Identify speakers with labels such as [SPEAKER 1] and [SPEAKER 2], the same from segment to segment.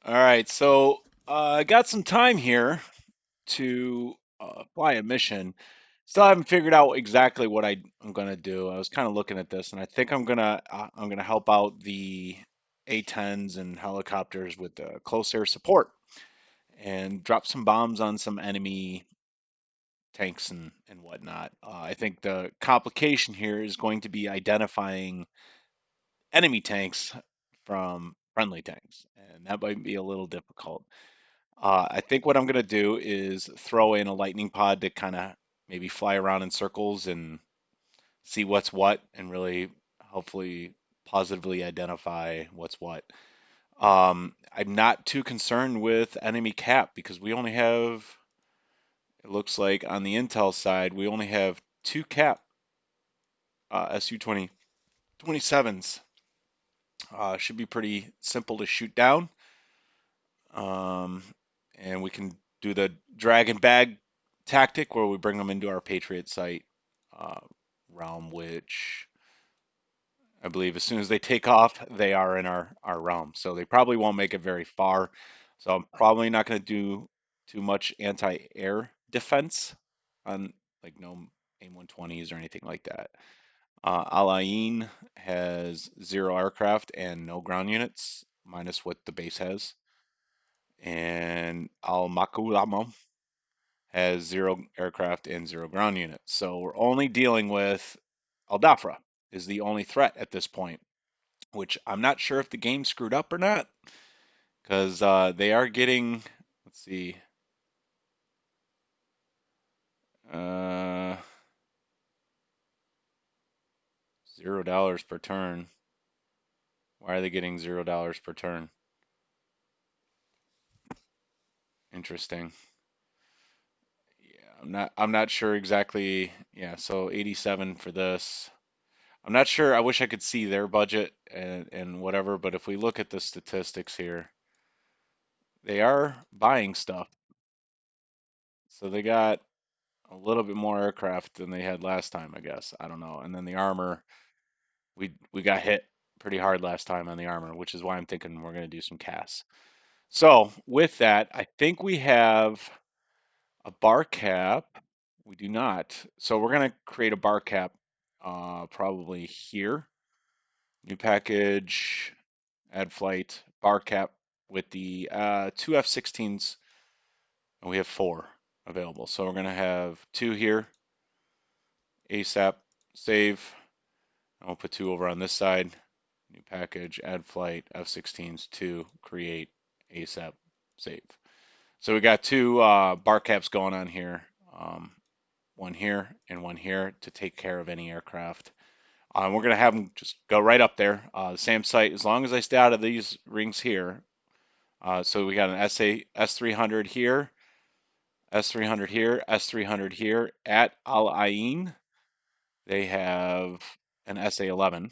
[SPEAKER 1] All right, so I got some time here to fly a mission. Still haven't figured out exactly what I'm gonna do. I was kind of looking at this, and I think I'm gonna help out the A-10s and helicopters with the close air support and drop some bombs on some enemy tanks and whatnot. I think the complication here is going to be identifying enemy tanks from friendly tanks, and that might be a little difficult. I think what I'm going to do is throw in a lightning pod to kind of maybe fly around in circles and see what's what and really hopefully positively identify what's what. I'm not too concerned with enemy cap because we only have, it looks like on the intel side, we only have two cap Su-20 27s. Should be pretty simple to shoot down. Um, and we can do the drag and bag tactic where we bring them into our Patriot site uh, realm, which I believe as soon as they take off, they are in our realm. So they probably won't make it very far. So I'm probably not going to do too much anti-air defense on like no AIM-120s or anything like that. Al Ain has zero aircraft and no ground units, minus what the base has. And Al Makulama has zero aircraft and zero ground units. So we're only dealing with Al Dafra is the only threat at this point, which I'm not sure if the game screwed up or not, because they are getting, let's see, uh, $0 per turn. Why are they getting $0 per turn? Interesting. Yeah, I'm not sure exactly. Yeah, so 87 for this. I'm not sure. I wish I could see their budget and whatever, but if we look at the statistics here, they are buying stuff. So they got a little bit more aircraft than they had last time, I guess. I don't know. And then the armor, we got hit pretty hard last time on the armor, which is why I'm thinking we're going to do some CAS. So with that, I think we have a bar cap. We do not. So we're going to create a bar cap probably here. New package, add flight, bar cap with the two F-16s, and we have four available. So we're going to have two here, ASAP, save, and we'll put two over on this side. New package, add flight, F-16s, two, create, ASAP, save. So we got two bar caps going on here, one here and one here to take care of any aircraft. We're going to have them just go right up there. The same site, as long as I stay out of these rings here. So we got an S300 here, S300 here, S300 here. At Al Ain, they have an SA-11.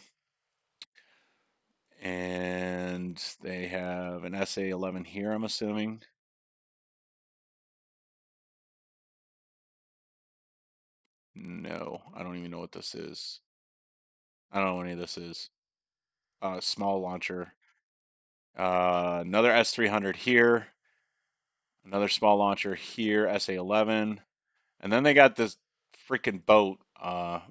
[SPEAKER 1] And they have an SA-11 here, I'm assuming. No, I don't even know what this is. I don't know what any of this is. Small launcher. Another S300 here. Another small launcher here, SA-11. And then they got this freaking boat, well,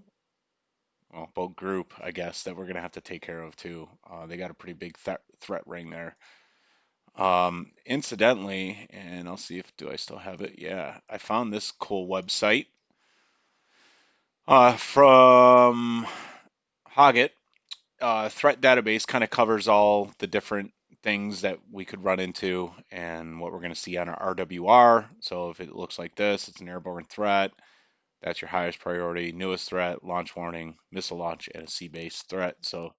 [SPEAKER 1] boat group, I guess, that we're going to have to take care of too. They got a pretty big threat ring there. Incidentally, and I'll see if, do I still have it? Yeah, I found this cool website from Hoggit. Threat database kind of covers all the different things that we could run into and what we're going to see on our RWR. So if it looks like this, it's an airborne threat. That's your highest priority, newest threat, launch warning, missile launch, and a sea-based threat. So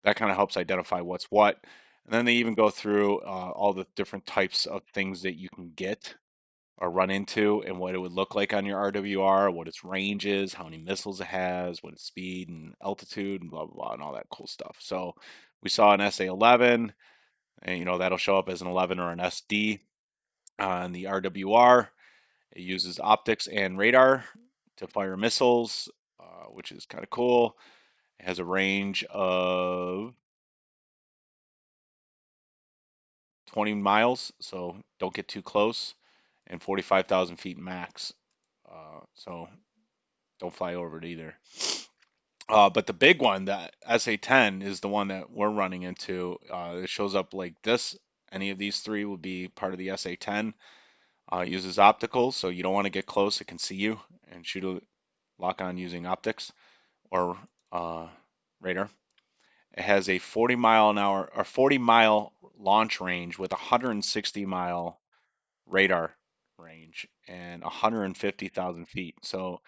[SPEAKER 1] that kind of helps identify what's what. And then they even go through all the different types of things that you can get or run into and what it would look like on your RWR, what its range is, how many missiles it has, what its speed and altitude, and blah, blah, blah, and all that cool stuff. So we saw an SA-11, and that'll show up as an 11 or an SD on the RWR. It uses optics and radar to fire missiles, which is kind of cool. It has a range of 20 miles, so don't get too close, and 45,000 feet max. So don't fly over it either. But the big one, that SA-10, is the one that we're running into. It shows up like this. Any of these three would be part of the SA-10. It uses optical, so you don't want to get close. It can see you and shoot a lock on using optics or radar. It has a 40 mile an hour or 40-mile launch range with 160-mile radar range and 150,000 feet. So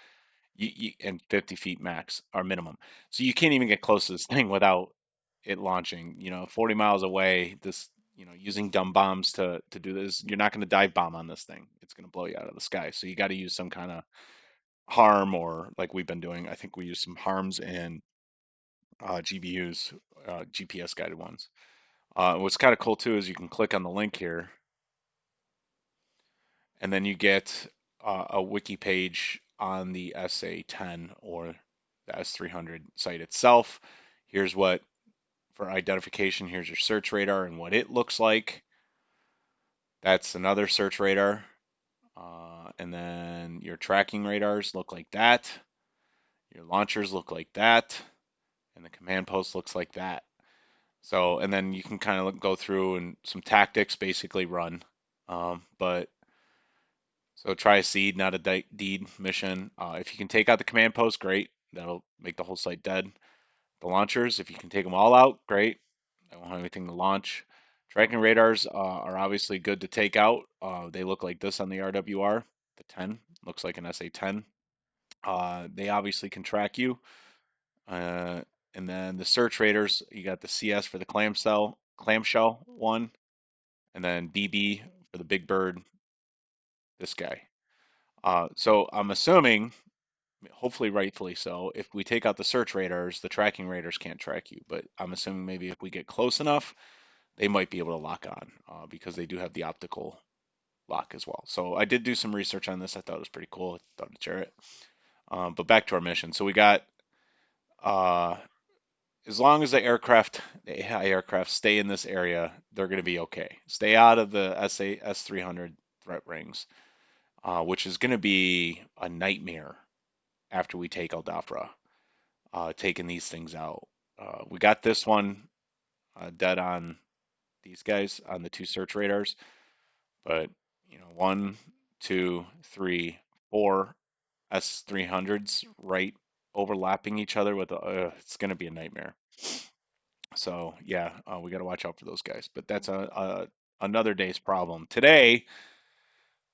[SPEAKER 1] and 50 feet max or minimum. So you can't even get close to this thing without it launching. 40 miles away. Using dumb bombs to do this, you're not going to dive bomb on this thing. It's going to blow you out of the sky. So you got to use some kind of harm, or like we've been doing. I think we use some harms and GBUs, GPS guided ones. What's kind of cool too is you can click on the link here, and then you get a wiki page on the SA-10 or the S300 site itself. Here's what, for identification, here's your search radar and what it looks like. That's another search radar. And then your tracking radars look like that. Your launchers look like that. And the command post looks like that. So, and then you can kind of go through and some tactics basically run. But so try a seed, not a deed mission. If you can take out the command post, great. That'll make the whole site dead. The launchers, if you can take them all out, great. I won't have anything to launch. Tracking radars are obviously good to take out. They look like this on the RWR. The 10 looks like an SA-10. They obviously can track you. Uh, and then the search radars, you got the CS for the clamshell one, and then BB for the big bird, this guy. So I'm assuming, hopefully rightfully so, if we take out the search radars, the tracking radars can't track you. But I'm assuming maybe if we get close enough, they might be able to lock on because they do have the optical lock as well. So I did do some research on this. I thought it was pretty cool. I thought I'd share it. But back to our mission. So we got, uh, as long as the AI aircraft stay in this area, they're going to be okay. Stay out of the S300 threat rings, which is going to be a nightmare after we take Al Dafra, taking these things out. We got this one dead on these guys on the two search radars, but one, two, three, four S300s right overlapping each other with it's going to be a nightmare. So yeah, we got to watch out for those guys. But that's another day's problem. Today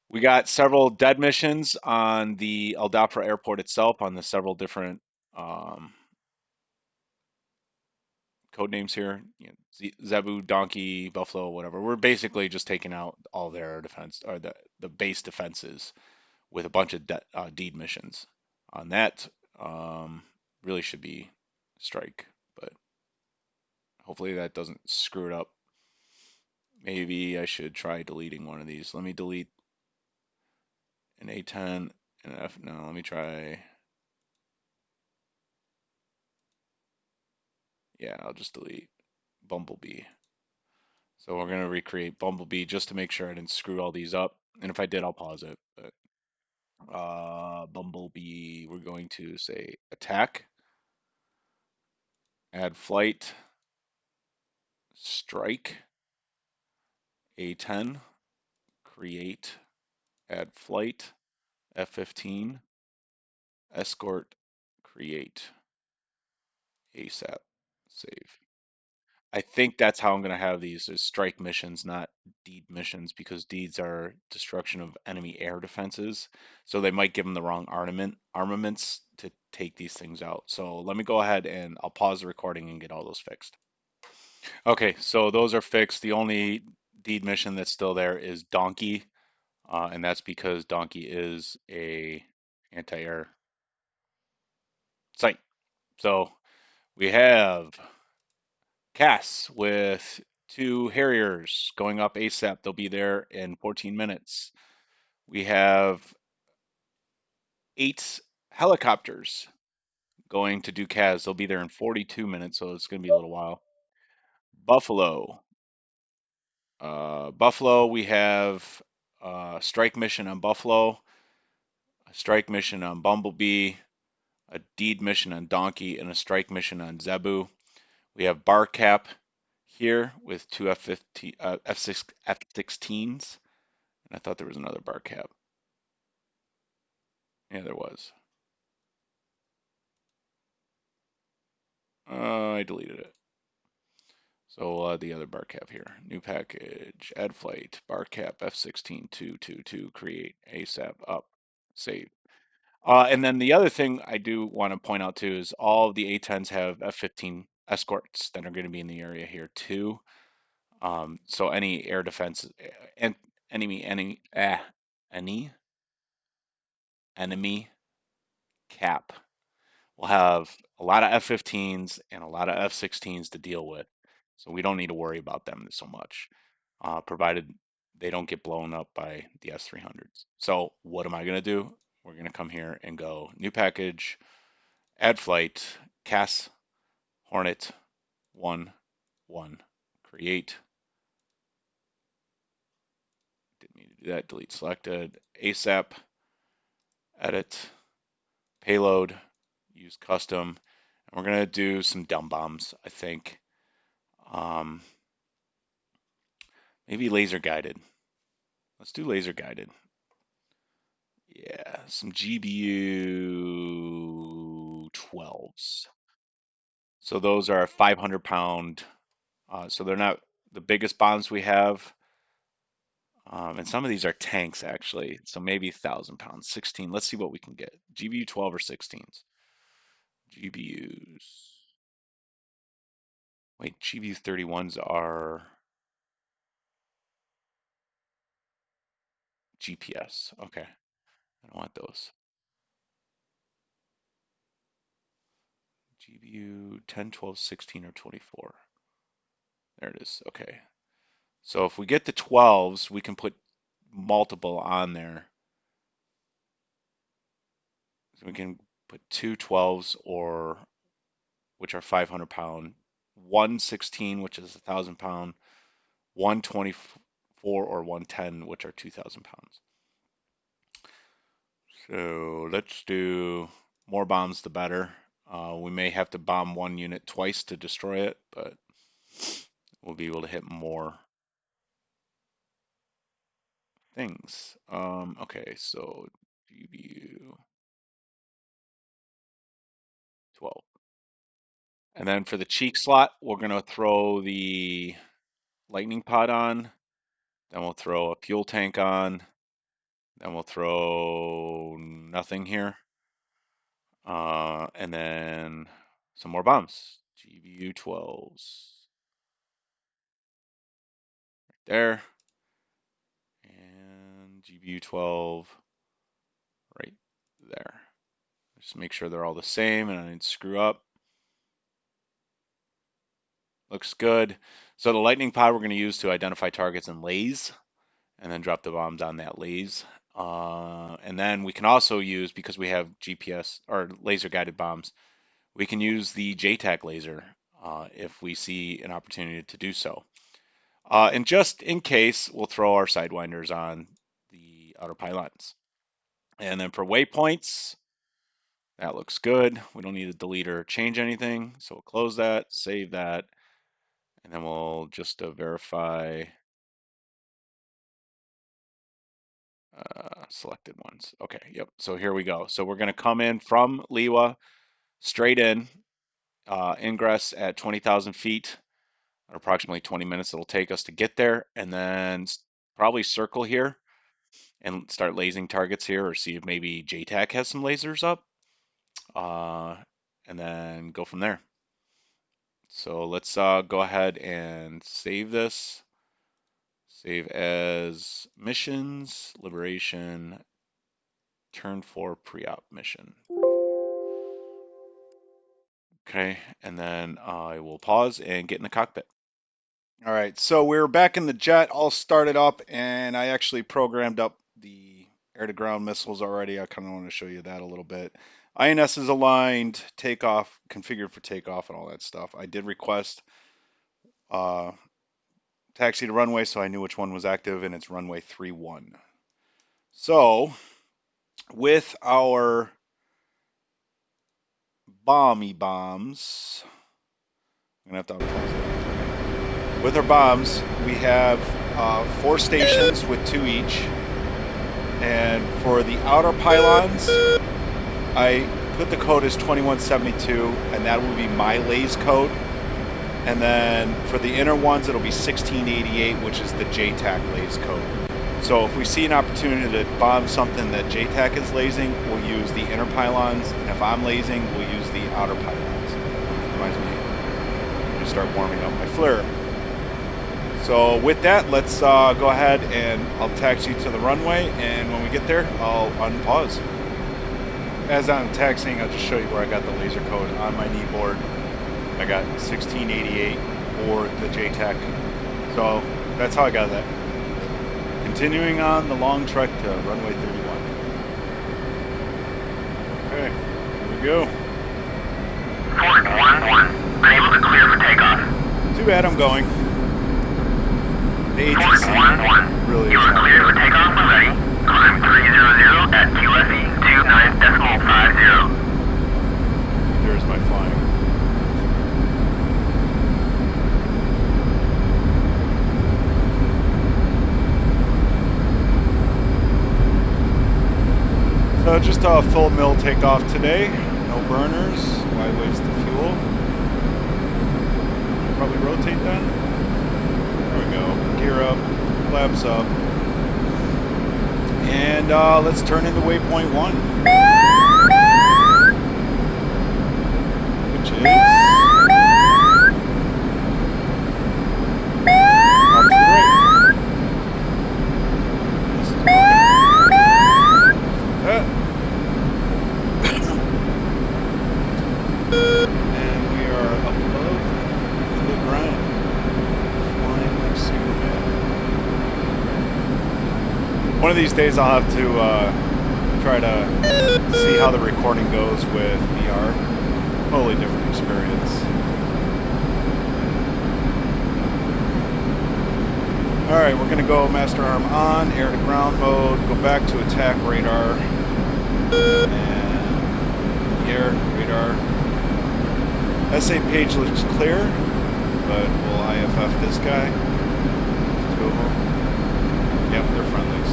[SPEAKER 1] we got several dead missions on the Al Dafra airport itself on the several different um, code names here. Zebu, Donkey, Buffalo, whatever. We're basically just taking out all their defense or the base defenses with a bunch of deed missions. On that, really should be strike, but hopefully that doesn't screw it up. Maybe I should try deleting one of these. Let me delete an A10 and an F. No, let me try. Yeah, I'll just delete Bumblebee. So we're gonna recreate Bumblebee just to make sure I didn't screw all these up. And if I did, I'll pause it. But Bumblebee, we're going to say attack, add flight, strike, A10, create, add flight, F15, escort, create, ASAP, save. I think that's how I'm going to have these is strike missions, not deed missions, because deeds are destruction of enemy air defenses. So they might give them the wrong armaments to take these things out. So let me go ahead and I'll pause the recording and get all those fixed. Okay, so those are fixed. The only deed mission that's still there is Donkey, and that's because Donkey is a anti-air site. So we have Cass with two Harriers going up ASAP. They'll be there in 14 minutes. We have 8 helicopters going to do CAS. They'll be there in 42 minutes, so it's going to be a little while. Buffalo. Buffalo, we have a strike mission on Buffalo, a strike mission on Bumblebee, a deed mission on Donkey, and a strike mission on Zebu. We have bar cap here with two F-15, F6, F-16s, and I thought there was another bar cap. Yeah, there was. I deleted it. So the other bar cap here, new package, add flight, bar cap, F-16, 222, create, ASAP, up, save. And then the other thing I do want to point out too is all of the A-10s have F-15 escorts that are going to be in the area here too. So any air defense and any enemy cap will have a lot of F-15s and a lot of F-16s to deal with. So we don't need to worry about them so much, provided they don't get blown up by the S-300s. So what am I going to do? We're going to come here and go new package, add flight, CAS Hornet 1 1, create. Didn't mean to do that. Delete selected. ASAP, edit, payload, use custom. And we're going to do some dumb bombs, I think. Um, Maybe laser guided. Let's do laser guided. Yeah, some GBU 12s. So those are 500-pound. So they're not the biggest bombs we have. And some of these are tanks actually. So maybe 1,000 pounds. 16. Let's see what we can get. GBU 12 or 16s. GBUs. Wait, GBU 31s are GPS. Okay. I don't want those. GBU 10, 12, 16, or 24. There it is. Okay. So if we get the 12s, we can put multiple on there. So we can put two 12s or which are 500-pound, one 16, which is 1,000-pound, 124 or 110, which are 2,000 pounds. So let's do more bombs, the better. We may have to bomb one unit twice to destroy it, but we'll be able to hit more things. Okay, so GBU 12. And then for the cheek slot, we're going to throw the lightning pod on. Then we'll throw a fuel tank on. Then we'll throw nothing here. And then some more bombs. GBU 12s. Right there. And GBU 12 right there. Just make sure they're all the same and I didn't screw up. Looks good. So the lightning pod we're going to use to identify targets and lays, and then drop the bombs on that lays. And then we can also use, because we have GPS or laser guided bombs, we can use the JTAC laser if we see an opportunity to do so. And just in case, we'll throw our sidewinders on the outer pylons. And then for waypoints, that looks good. We don't need to delete or change anything. So we'll close that, save that, and then we'll just verify selected ones. Okay, yep. So here we go. So we're going to come in from Liwa, straight in, ingress at 20,000 feet, approximately 20 minutes it'll take us to get there, and then probably circle here and start lasing targets here, or see if maybe JTAC has some lasers up, uh, and then go from there. So let's go ahead and save this. Save as missions, liberation, turn 4 pre-op mission. Okay, and then I will pause and get in the cockpit. All right, so we're back in the jet, all started up, and I actually programmed up the air-to-ground missiles already. I kind of want to show you that a little bit. INS is aligned, takeoff, configured for takeoff, and all that stuff. I did request taxi to runway, so I knew which one was active, and it's runway 31. So with our bombs, I'm gonna have to unpause it. With our bombs, we have 4 stations with 2 each, and for the outer pylons, I put the code as 2172, and that will be my laze code. And then for the inner ones, it'll be 1688, which is the JTAC laze code. So if we see an opportunity to bomb something that JTAC is lasing, we'll use the inner pylons. And if I'm lasing, we'll use the outer pylons. Reminds me, I'm going to start warming up my flare. So with that, let's go ahead and I'll taxi to the runway. And when we get there, I'll unpause. As I'm taxiing, I'll just show you where I got the laser code on my knee board. I got 1688 or the JTAC. So that's how I got that. Continuing on the long trek to runway 31. Okay, here we go.
[SPEAKER 2] Ford 1-1, unable to clear for takeoff.
[SPEAKER 1] Too bad I'm going. The
[SPEAKER 2] Ford
[SPEAKER 1] ATC
[SPEAKER 2] 1-1,
[SPEAKER 1] really
[SPEAKER 2] you
[SPEAKER 1] is
[SPEAKER 2] are
[SPEAKER 1] not
[SPEAKER 2] cleared
[SPEAKER 1] good.
[SPEAKER 2] for takeoff when ready. Climb 300 at QFE 29.50.
[SPEAKER 1] There's my flying. So just a full mill takeoff today. No burners. Why waste the fuel? Probably rotate then. There we go. Gear up. Flaps up. And let's turn into waypoint 1. Which is... off to the right. This is that. And we are above the ground, flying like Superman. One of these days I'll have to try to see how the recording goes with VR. Totally different experience. Alright, we're going to go master arm on, air to ground mode, go back to attack radar, and air, radar. SA page looks clear, but we'll IFF this guy. Two of them. Yep, they're friendlies.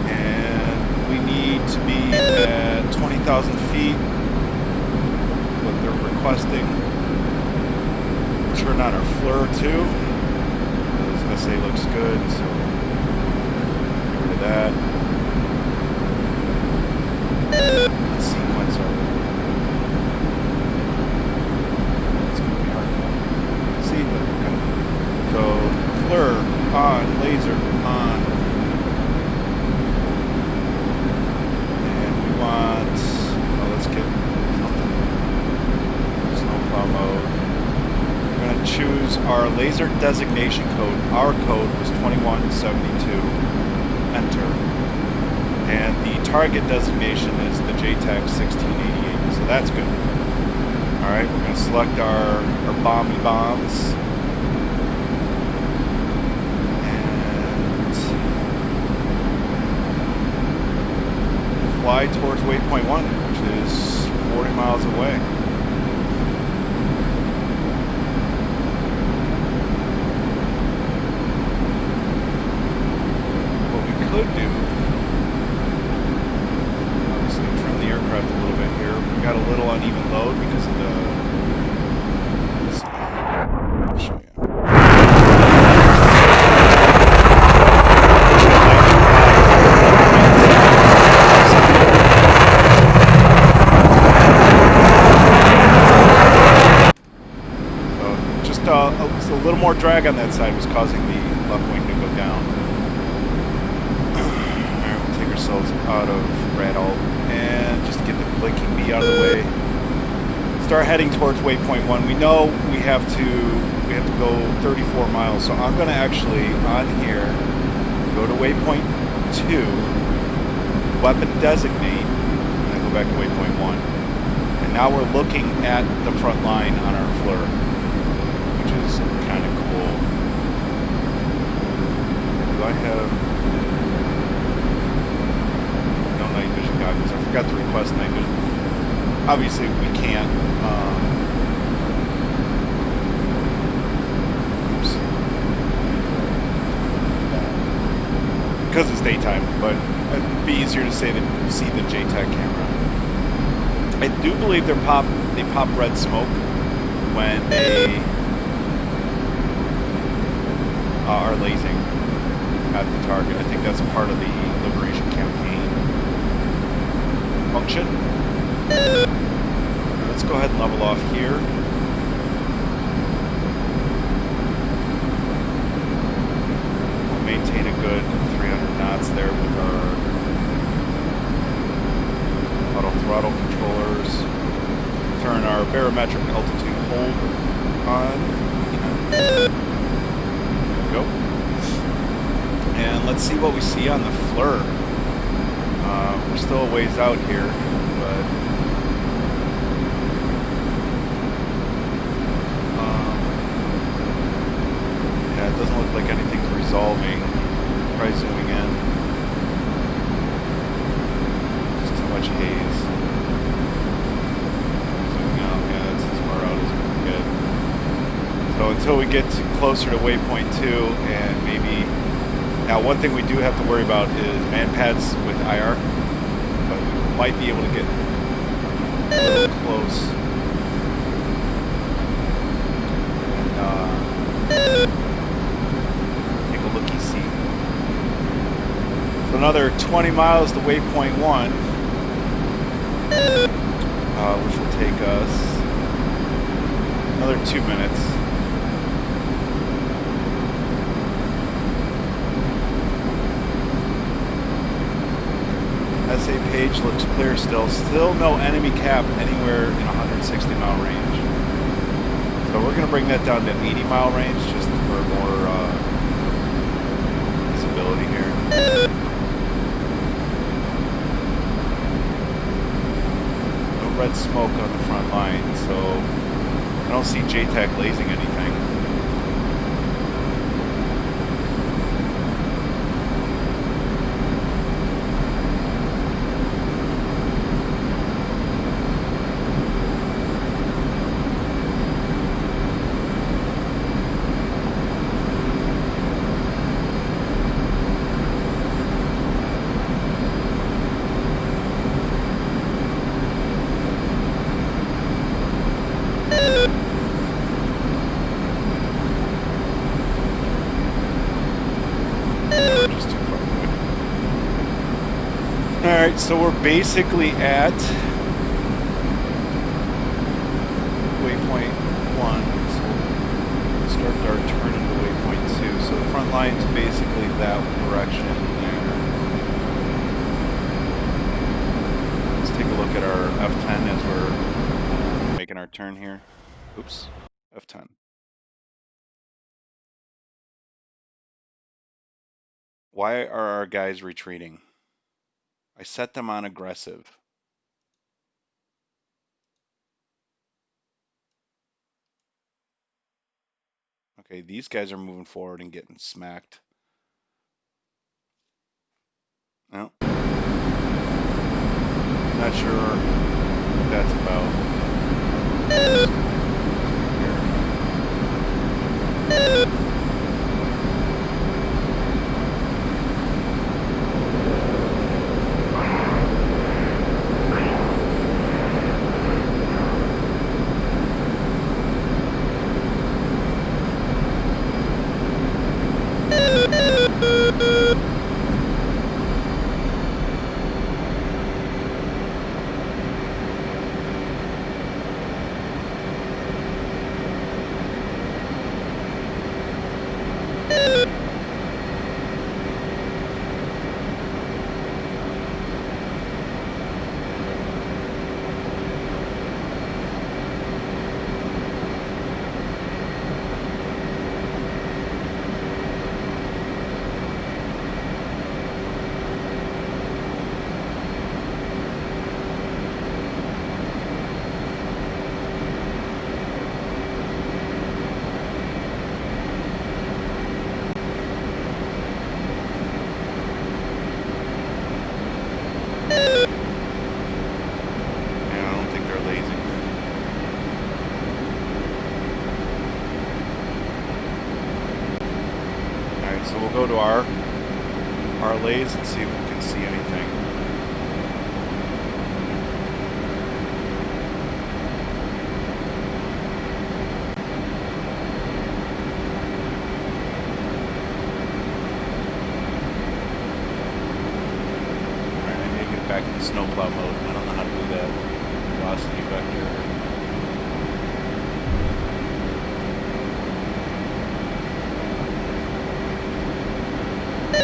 [SPEAKER 1] And we need to be at 20,000 feet, what they're requesting. Turn on our FLIR too. This SA looks good, so get rid of that. Let's sequence our... It's going to be hard to see, but okay. So FLIR on, laser on. And we want... oh, let's get something. Snowplow mode. We're going to choose our laser designation code. Our code was 2172. Enter. And the target designation is the JTAC 1688. So that's good. Alright, we're going to select our bombs. And fly towards waypoint 1, which is 40 miles away. Could do, obviously trim the aircraft a little bit here. We got a little uneven load because of the... I'll show you. So just a little more drag on that side was causing the left wing to go down. Ourselves out of Radal, and just to get the blinking B out of the way, start heading towards waypoint 1. We know we have to go 34 miles, so I'm going to actually on here go to waypoint 2, weapon designate, and then go back to waypoint 1. And now we're looking at the front line on our FLIR, which is Obviously, we can't. Oops. Because it's daytime, but it'd be easier to say that see the JTAC camera. I do believe they pop red smoke when they are lasing at the target. I think that's part of the Liberation Campaign function. Let's go ahead and level off here. We'll maintain a good 300 knots there with our auto throttle controllers. Turn our barometric altitude hold on. There we go. And let's see what we see on the FLIR. We're still a ways out here, but yeah, it doesn't look like anything's resolving. Try zooming in. Just too much haze. Zooming out, yeah, it's as far out as we can get. So until we get closer to waypoint 2 and maybe... Now, one thing we do have to worry about is man pads with IR, but we might be able to get a little close. And take a looky-see. So another 20 miles to waypoint 1, which will take us another 2 minutes. SA page looks clear still. Still no enemy cap anywhere in 160 mile range. So we're going to bring that down to 80 mile range just for more visibility here. No red smoke on the front line, so I don't see JTAC lasing anything. Alright, so we're basically at waypoint 1, so we'll start our turn into waypoint 2. So the front line's basically that direction there. Let's take a look at our F10 as we're making our turn here. Oops, F10. Why are our guys retreating? I set them on aggressive. Okay, these guys are moving forward and getting smacked. No. Not sure what that's about. So we'll go to our lays and see if we can see anything. Alright, I need to get back in snowplow mode. I don't know how to do that. Velocity vector. I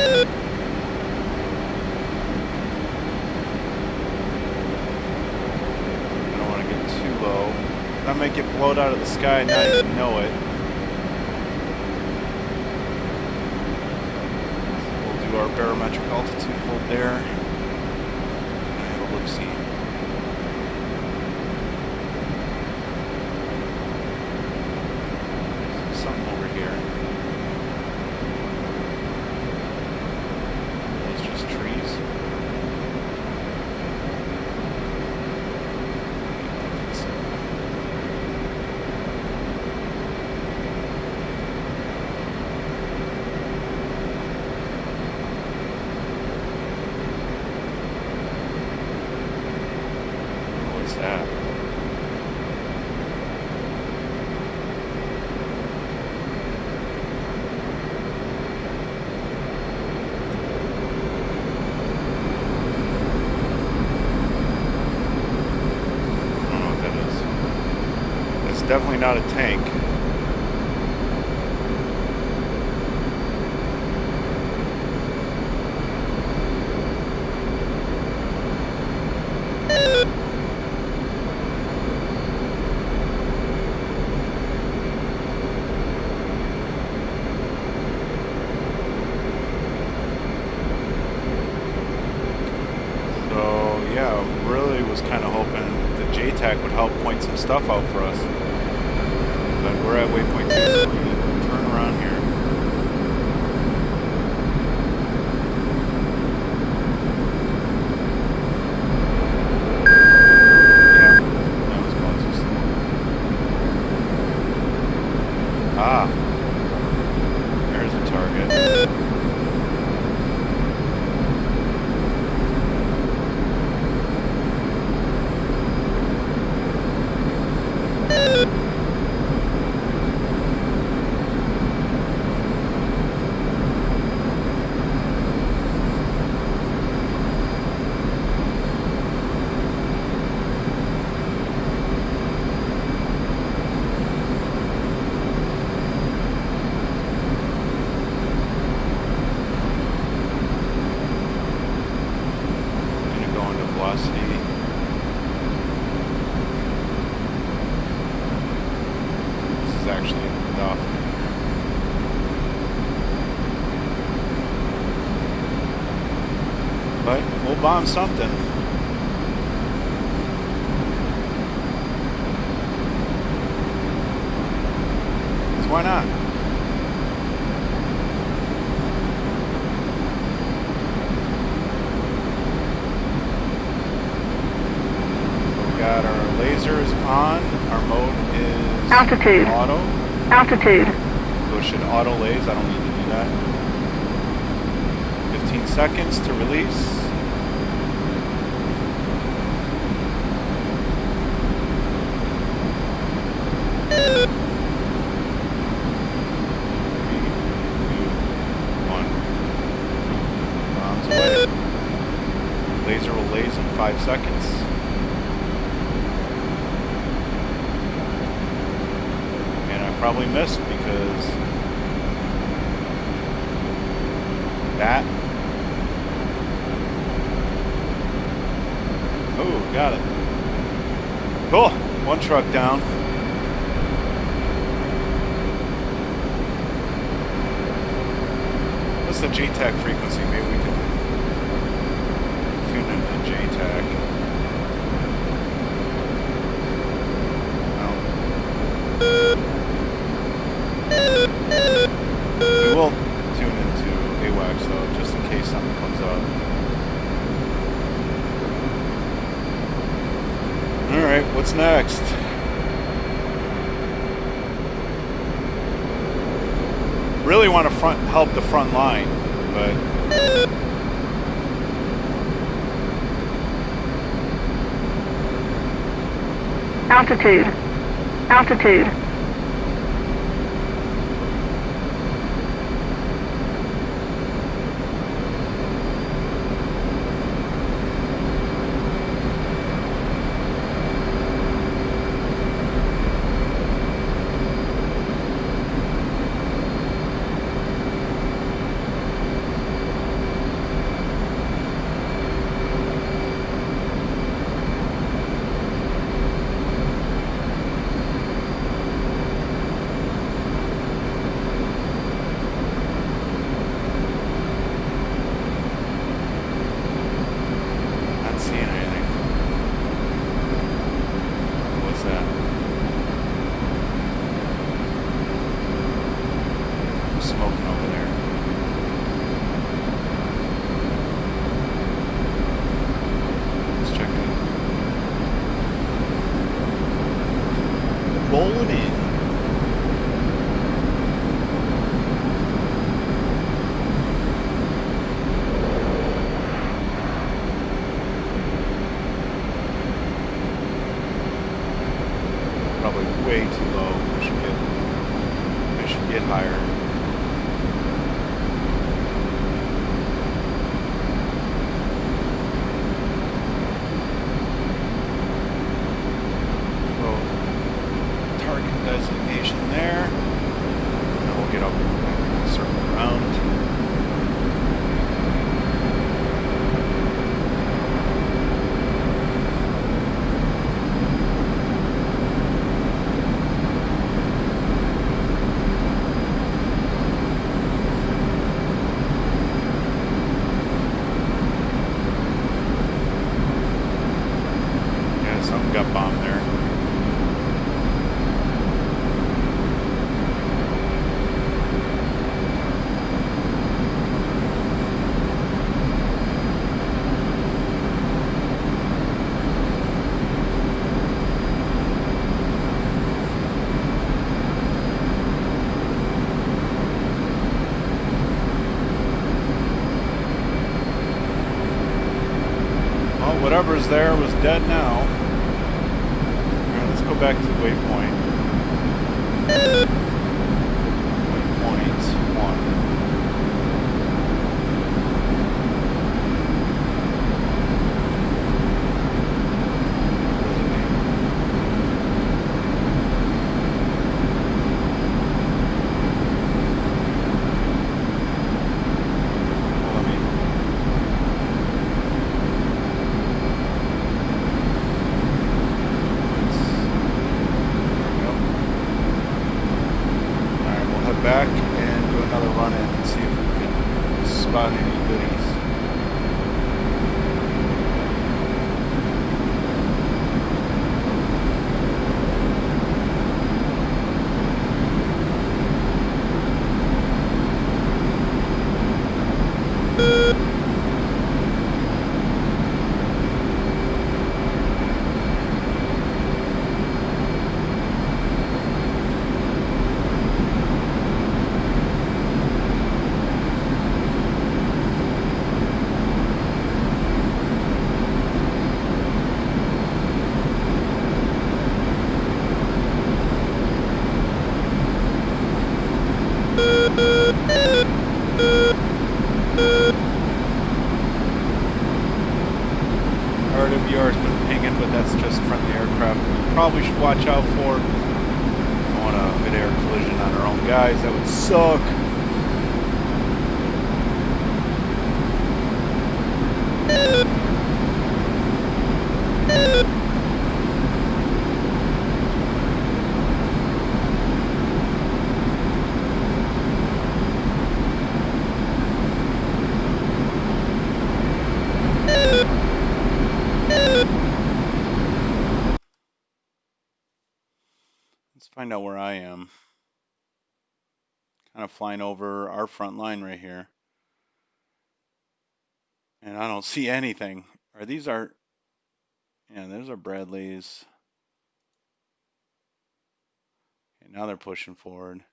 [SPEAKER 1] don't want to get too low. I might get blown out of the sky and not even know it. We'll do our barometric altitude hold there. Have a look-see. Something over here. It's just trees. What's that? I don't know what that is. It's definitely not a tank. Was kind of hoping the JTAC would help point some stuff out for us. But we're at waypoint 2, so we're going to turn around here. Yeah, that was closest. Ah, there's a target. But we'll bomb something. Because why not? So we got our lasers on. Our mode is
[SPEAKER 3] altitude.
[SPEAKER 1] Auto.
[SPEAKER 3] Altitude.
[SPEAKER 1] So it should auto laze. I don't need to do that. 15 seconds to release. Laser will laze in 5 seconds. And I probably missed because that. Oh, got it. Cool. One truck down. What's the JTAC frequency? Maybe we can tune into JTAC. We will tune into AWACS though, just in case something comes up. Alright, what's next? really want to help the front line, but
[SPEAKER 2] Altitude. Altitude.
[SPEAKER 1] not seeing anything. What's that? Smoking over there. Let's check it. Rolling in. Probably way too low. We should get higher. So, target designation there. And then we'll get up and circle around. Yeah, something got bombed there. Well, whatever's there was dead now. Alright, let's go back to waypoint. Waypoint 1. Back and do another run in and see if we can spot any goodies. RWR has been pinging, but that's just friendly aircraft. We probably should watch out for. Don't want a mid-air collision on our own guys. That would suck. Let's find out where I am. Kind of flying over our front line right here. And I don't see anything. Or these are, yeah, those are Bradleys. Okay, now they're pushing forward.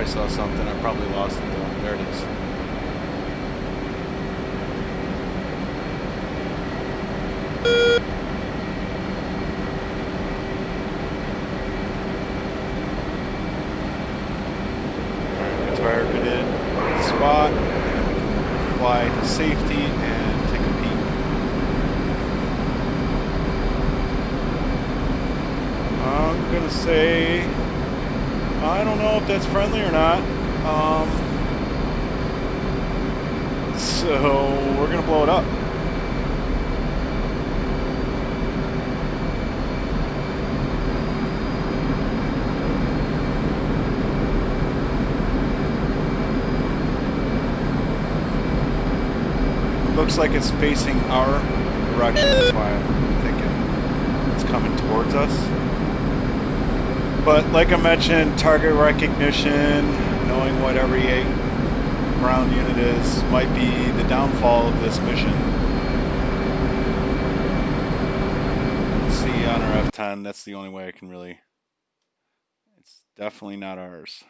[SPEAKER 1] saw something. I probably lost it though. There it is. Alright, targeted spot. Fly to safety and take a peek. I'm gonna say, I don't know if that's friendly or not. So we're gonna blow it up. Looks like it's facing our direction, that's why I'm thinking it's coming towards us. But like I mentioned, target recognition, knowing what every ground unit is, might be the downfall of this mission. See on our F-10, that's the only way I can really, it's definitely not ours.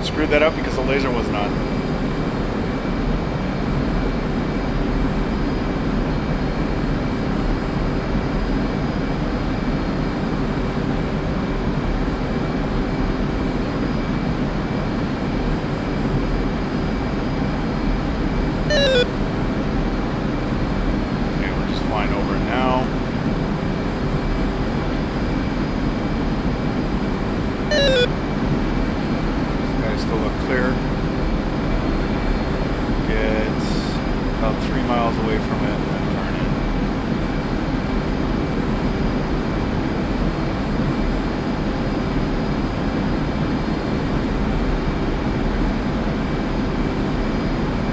[SPEAKER 1] Screwed that up because the laser wasn't on. Okay, we're just flying over it now. Still look clear. Get about 3 miles away from it and then turn in.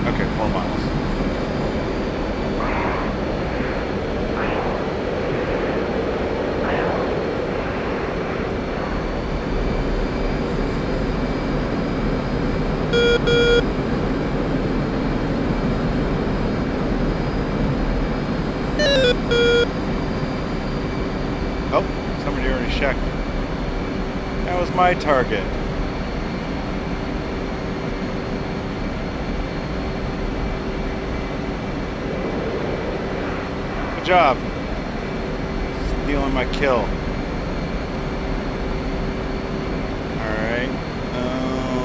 [SPEAKER 1] Okay, 4 miles. Oh, somebody already checked. That was my target. Good job. Stealing my kill. Alright.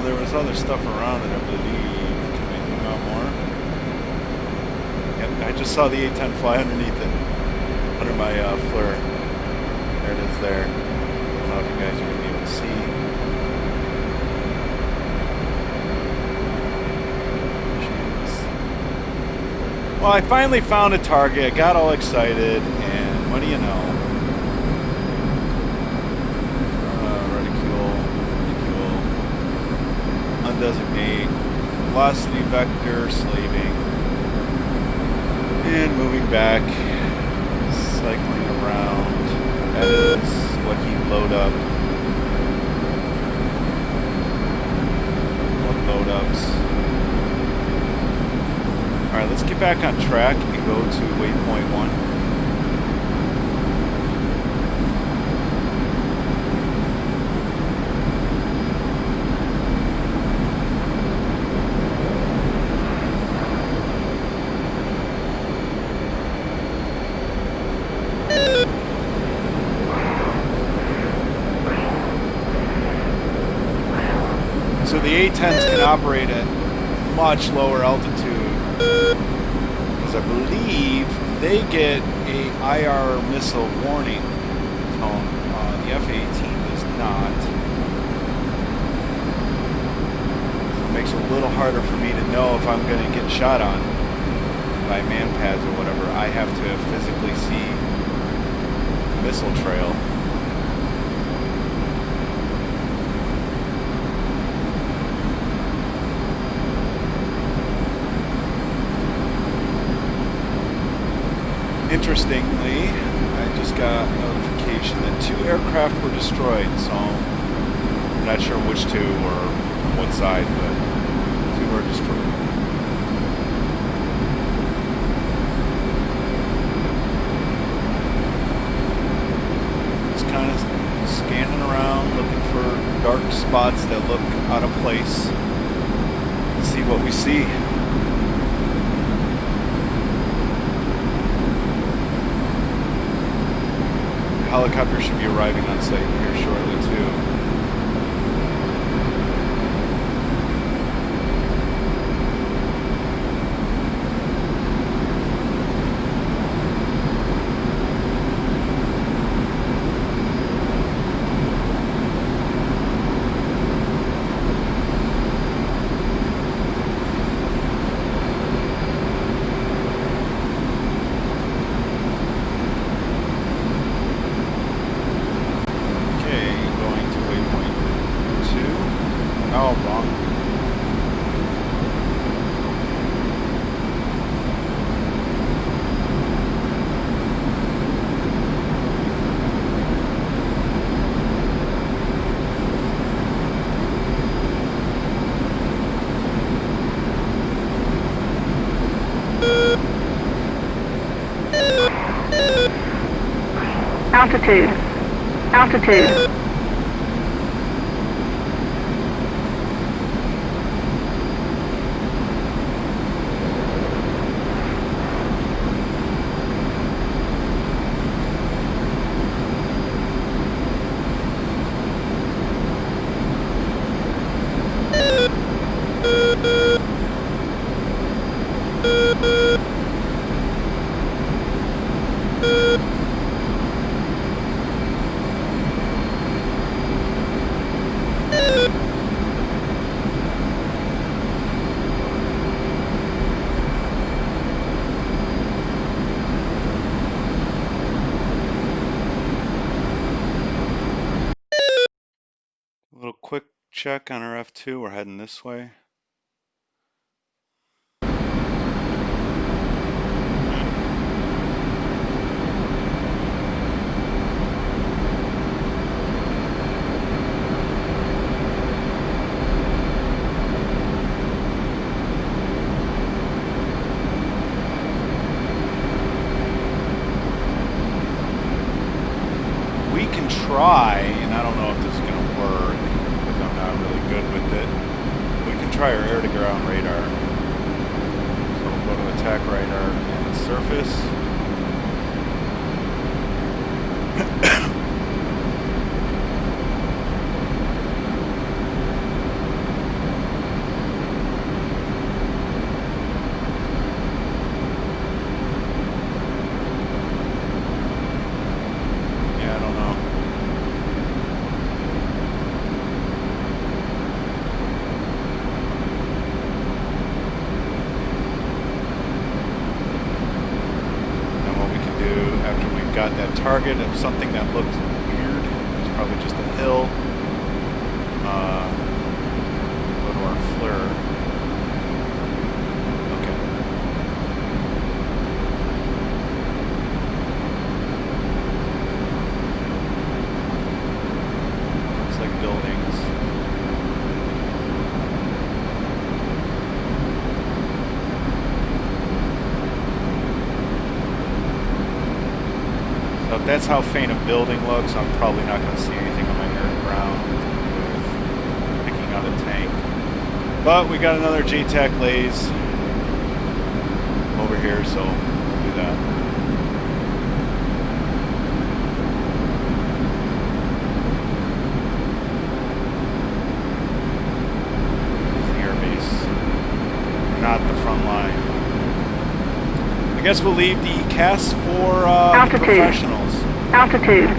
[SPEAKER 1] There was other stuff around it, I believe. Can we zoom out more? Yep, I just saw the A-10 fly underneath it. Under my FLIR. There it is there. I don't know if you guys are going to be able to see. Jeez. Well, I finally found a target. I got all excited, and what do you know? Reticule, undesignate, velocity vector, slaving, and moving back, cycling around. That is what he load up. What load ups. Alright, let's get back on track and go to waypoint 1. So the A-10s can operate at much lower altitude, because I believe they get a IR missile warning tone. The F-18 does
[SPEAKER 3] not. So it makes it a little harder for me to know if I'm going to get shot on by manpads or whatever. I have to physically see the missile trail. Interestingly, I just got notification that 2 aircraft were destroyed, so I'm not sure which 2 or what side, but 2 were destroyed. Just kind of scanning around, looking for dark spots that look out of place. Let's see what we see. Helicopter should be arriving on site here shortly too.
[SPEAKER 2] Altitude. Altitude.
[SPEAKER 3] A little quick check on our F2. We're heading this way. We can try, and I don't know if this is going to work because I'm not really good with it. We can try our air-to-ground radar. So we'll go to attack radar and surface. Got that target of something that looked weird. It's probably just a hill. Go to our FLIR. Okay. Looks like buildings. So if that's how faint a building looks, I'm probably not going to see anything on my air to ground with picking out a tank. But we got another JTAC lays over here, so we'll do that. The air base, not the front line. I guess we'll leave the CAS for professionals.
[SPEAKER 2] Altitude.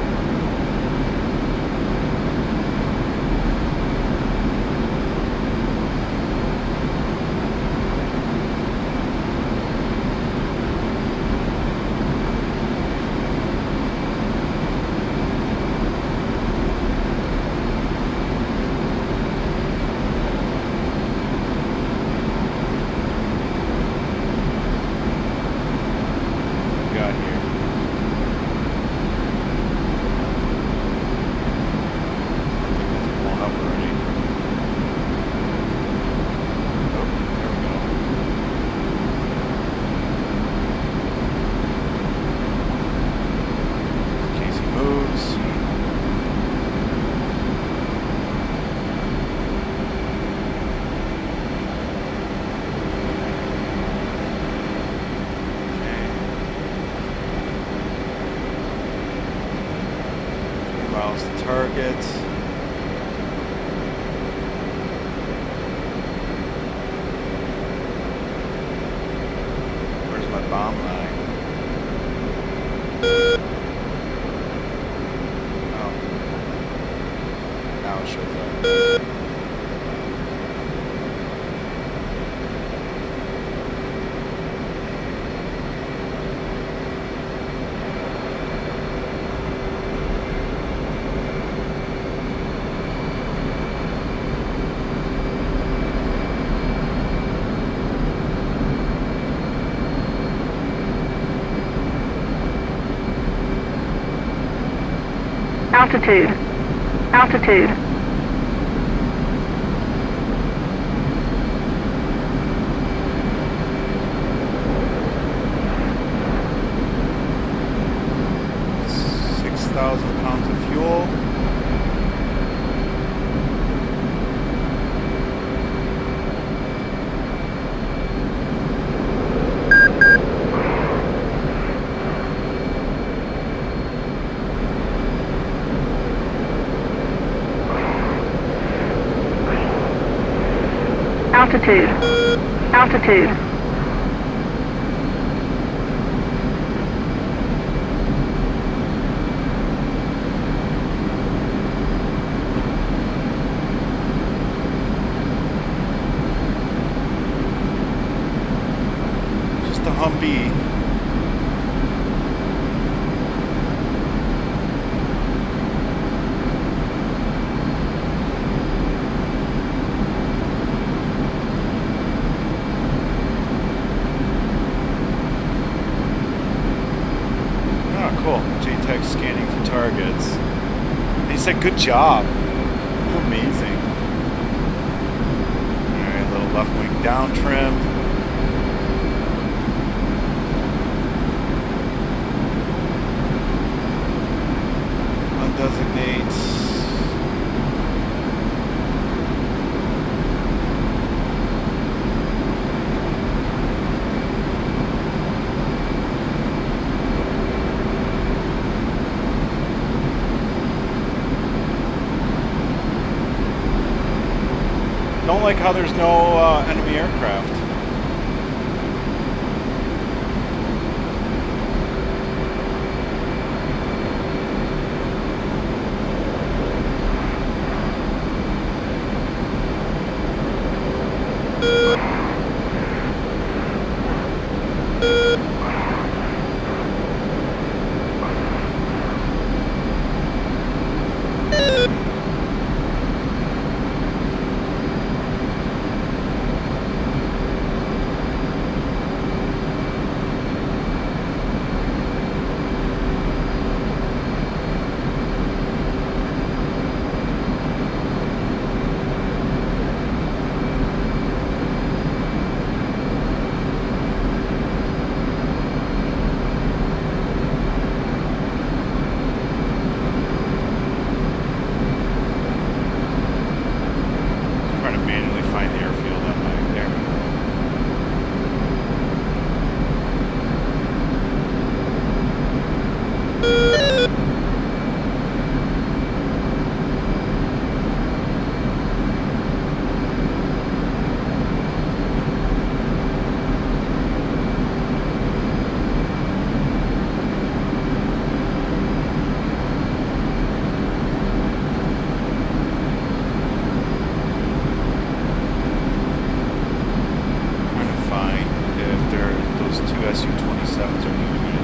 [SPEAKER 2] Altitude. Altitude.
[SPEAKER 3] £6,000 of fuel.
[SPEAKER 2] Altitude. Altitude.
[SPEAKER 3] Just a Humvee. Oh, cool. JTAC scanning for targets. And he said, good job. Amazing. Alright, little left wing down trim. Undesignates. Don't like how there's no enemy aircraft. Trying to manually find the airfield on my there. Trying to find if those two Su-27s are moving in.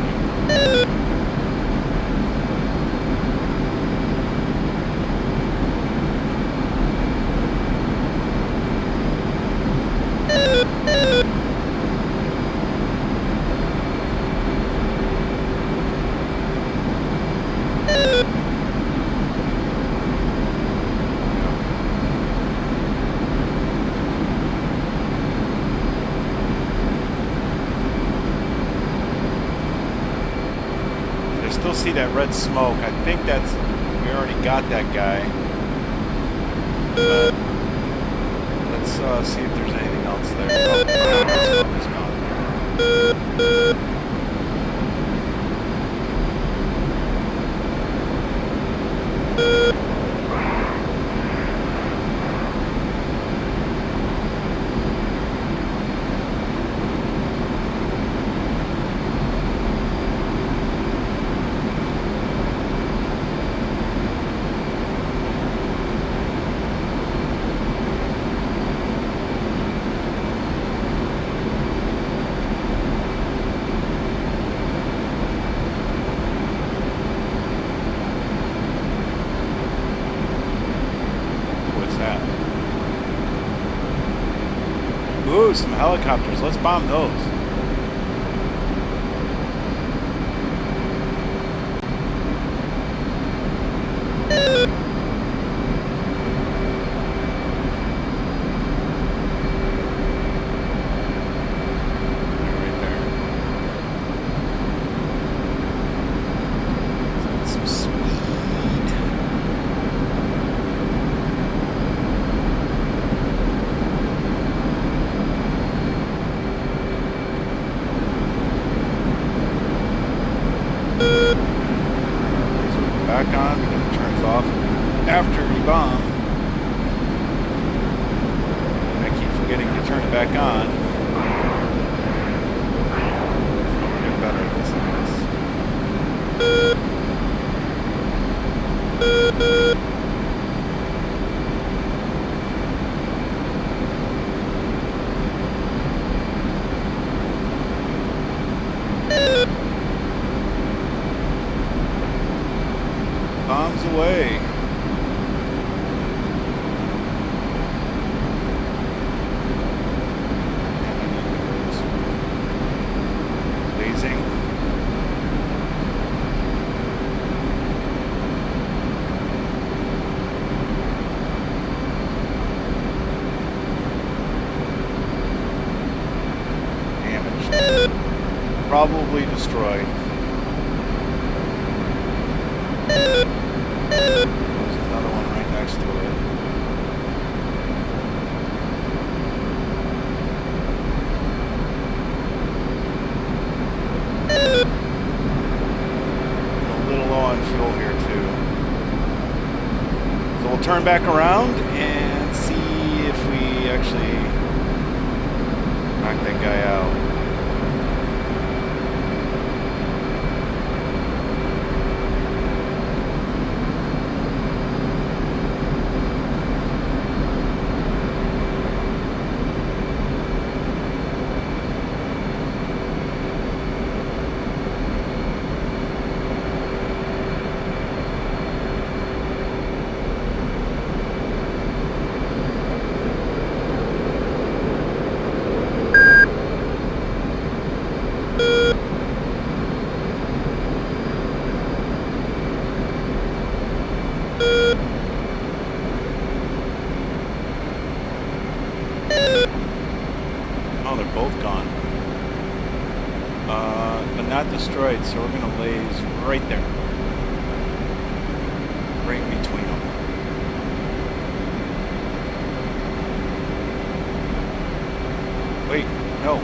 [SPEAKER 3] I still see that red smoke. I think that's, we already got that guy. But let's see if there's anything else there. Oh, that smoke is gone. What's that? Ooh, some helicopters. Let's bomb those. Probably destroyed. There's another one right next to it. A little low on fuel here too. So we'll turn back around and see if we actually knock that guy out. Oh, they're both gone. But not destroyed, so we're gonna laze right there. Right in between them. Wait, no.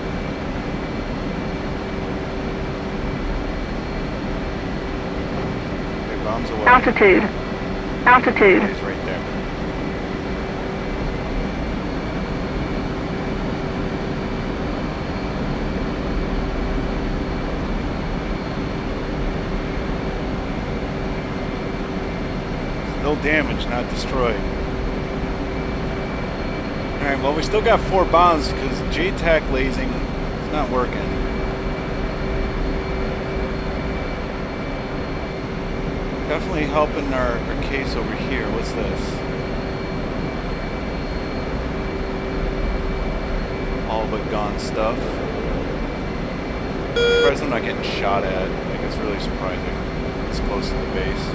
[SPEAKER 3] Okay, bombs away.
[SPEAKER 2] Altitude. Altitude.
[SPEAKER 3] He's right there. Still damaged, not destroyed. Alright, well we still got 4 bombs because JTAC lasing is not working. Definitely helping our case over here. What's this? All but gone stuff. Surprised I'm not getting shot at. Like, it's really surprising. It's close to the base.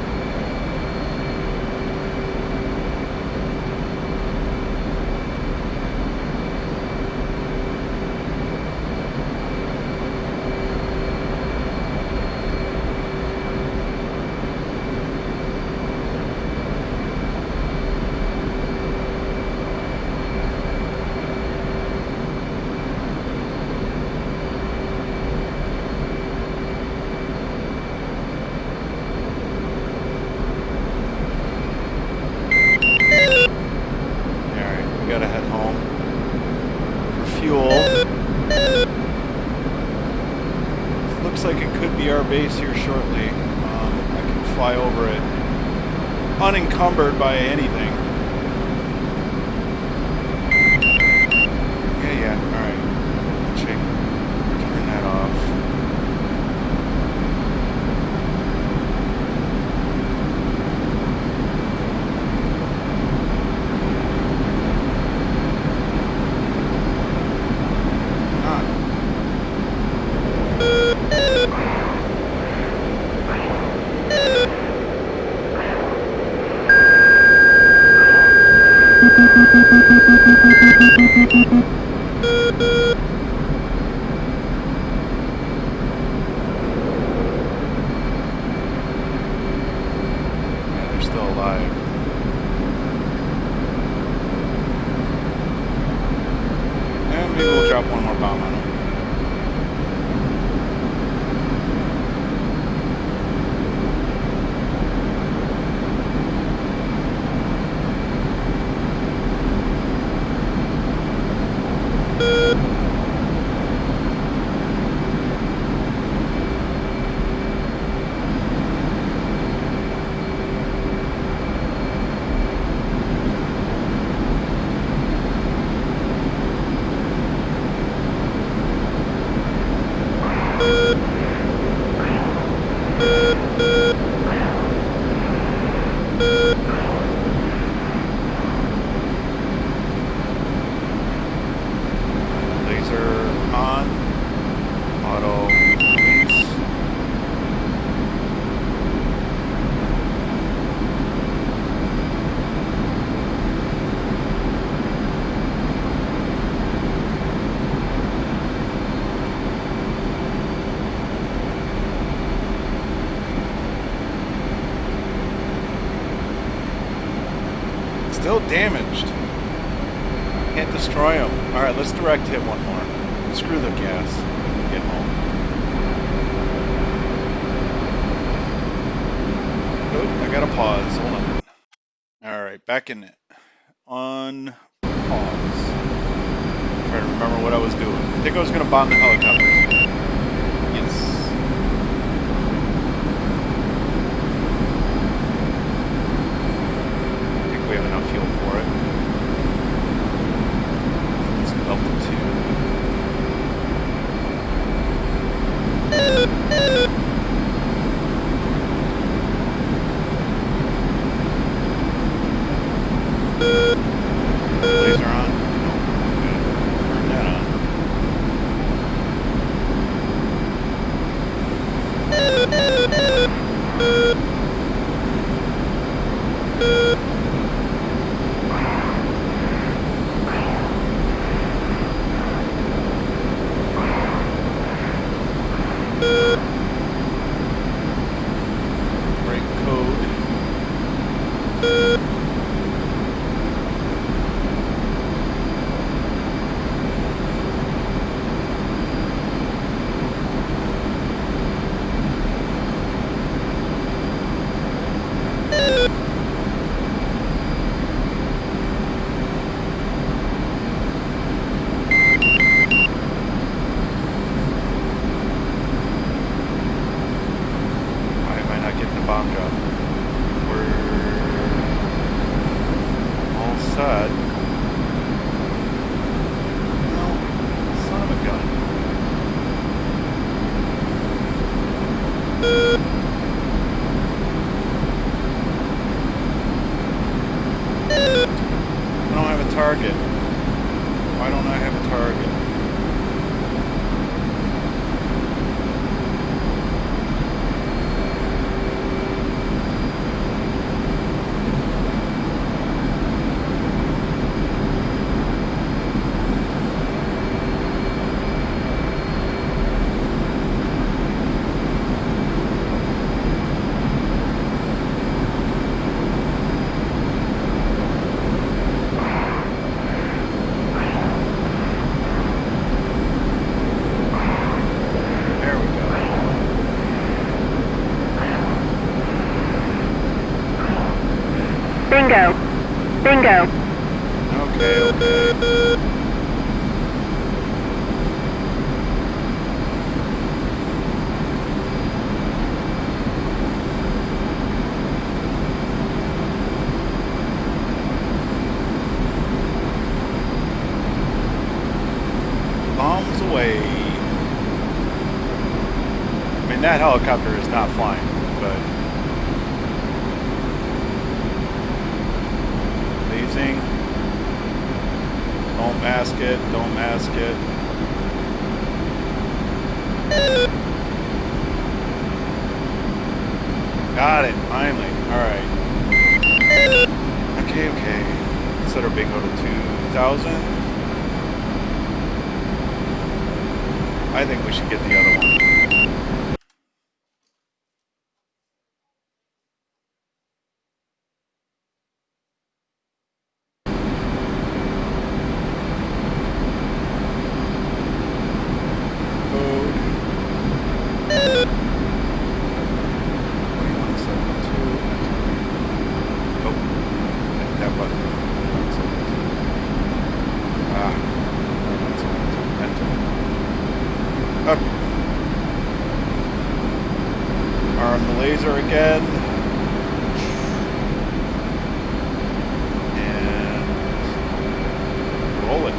[SPEAKER 3] Gotta head home for fuel. Looks like it could be our base here shortly. I can fly over it unencumbered by anything. Yeah, alright. Check. Turn that off. Yeah, they're still alive. And maybe we'll drop one more bomb on them. damaged. Can't destroy them. All right, let's direct hit one more. Screw the gas. Get home. Oh, I gotta pause. Hold on. All right, back in it. On pause. Trying to remember what I was doing. I think I was gonna bomb the helicopters. Yes. I think we have enough fuel for it. It's altitude. Laser on? Nope. Turn that on. Brake code. Why am I not getting the bomb drop? We're all set. No, son of a gun. I don't have a target. Why don't I have a target? There we go.
[SPEAKER 2] Bingo. Bingo.
[SPEAKER 3] Okay, okay. Bombs away. I mean, that helicopter is not flying, but phasing. Don't mask it. Don't mask it. Got it. Finally. All right. Okay, okay. Set our bingo to 2,000. I think we should get the other one. Code 2172. Oh, hit that button. 2172. Ah, 2172. Enter. Up. Arm the laser again. And roll it.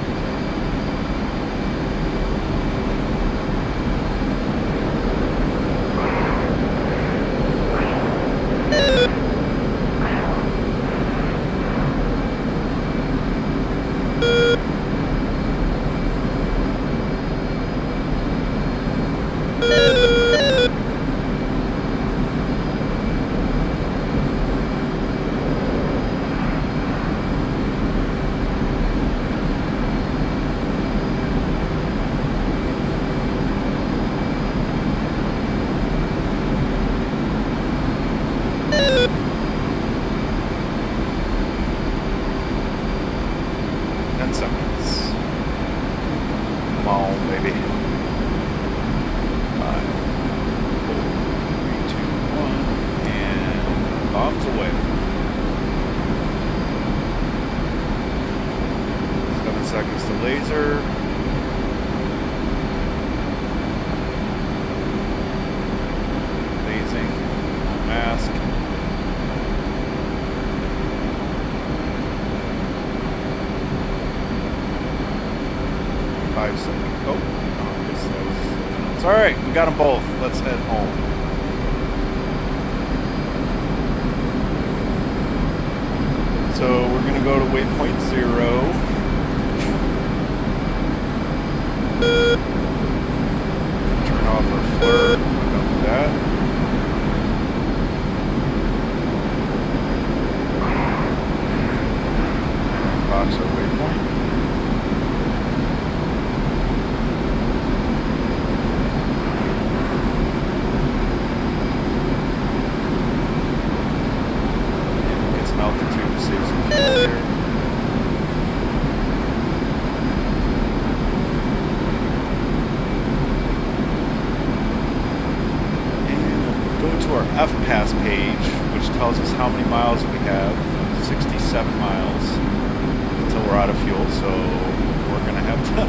[SPEAKER 3] home, baby. 5, 4, 3, 2, 1, and bombs away. 7 seconds to laser. Lasing. Mask. 5 seconds. Oh, I guess that was. It's all right. We got them both. Let's head home. So we're gonna go to waypoint 0. Turn off our FLIR. We're done with that. Box our waypoint. Altitude saves some fuel here. And go to our FPAS page, which tells us how many miles we have. 67 miles until we're out of fuel, so we're gonna have to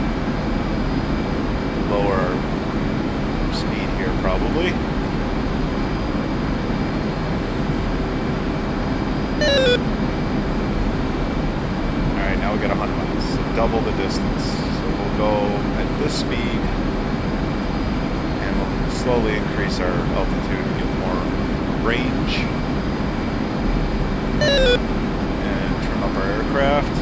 [SPEAKER 3] lower our speed here probably. Alright, now we got 100 miles, so double the distance. So we'll go at this speed, and we'll slowly increase our altitude to get more range. And turn up our aircraft.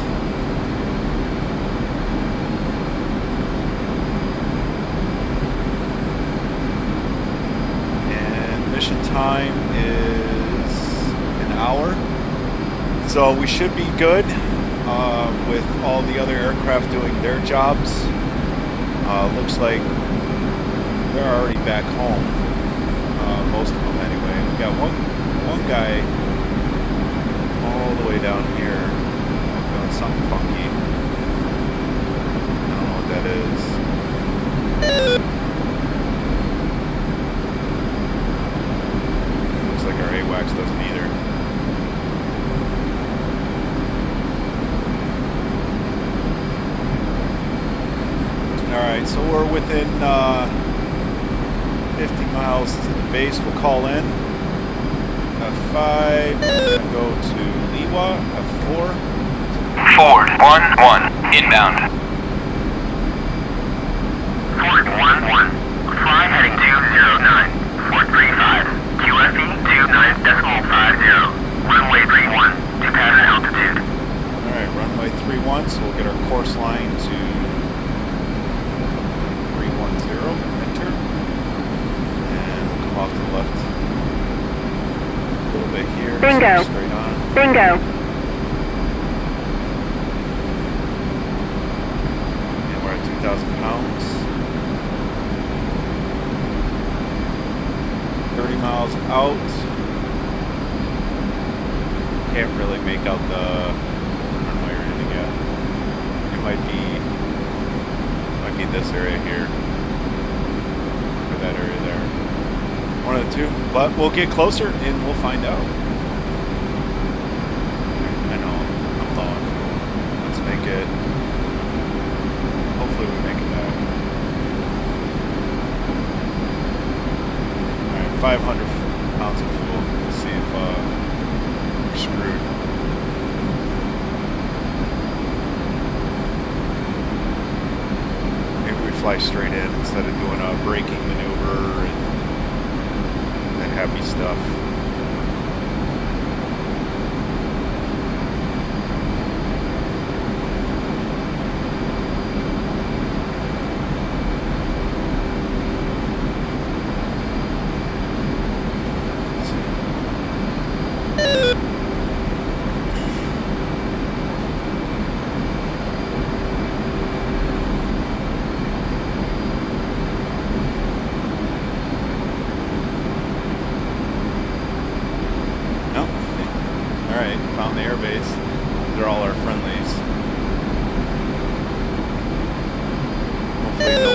[SPEAKER 3] And mission time is an hour. So we should be good with all the other aircraft doing their jobs. Looks like they're already back home. Most of them anyway. We got one guy all the way down here doing something funky. I don't know what that is. Looks like our AWACS doesn't either. Alright, so we're within 50 miles to the base. We'll call in. F5, and go to Liwa, F4.
[SPEAKER 2] Ford 1-1, inbound. Ford 1-1, fly heading 209, Ford 35, QFE 29.50, runway 31, to pass altitude.
[SPEAKER 3] Alright, runway 31, so we'll get our course line to 310, enter. And we'll come off to the left. A little bit here.
[SPEAKER 4] Bingo.
[SPEAKER 3] Straight on.
[SPEAKER 4] Bingo.
[SPEAKER 3] And we're at 2,000 pounds. 30 miles out. Can't really make out the runway or anything yet. It might be this area here. Or that area there. One of the two. But we'll get closer and we'll find out. I know, I'm low on fuel. Let's make it. Hopefully we make it back. Alright, 500 pounds of fuel. Let's see if we're screwed. Maybe we fly straight in instead of doing a braking maneuver and that happy stuff.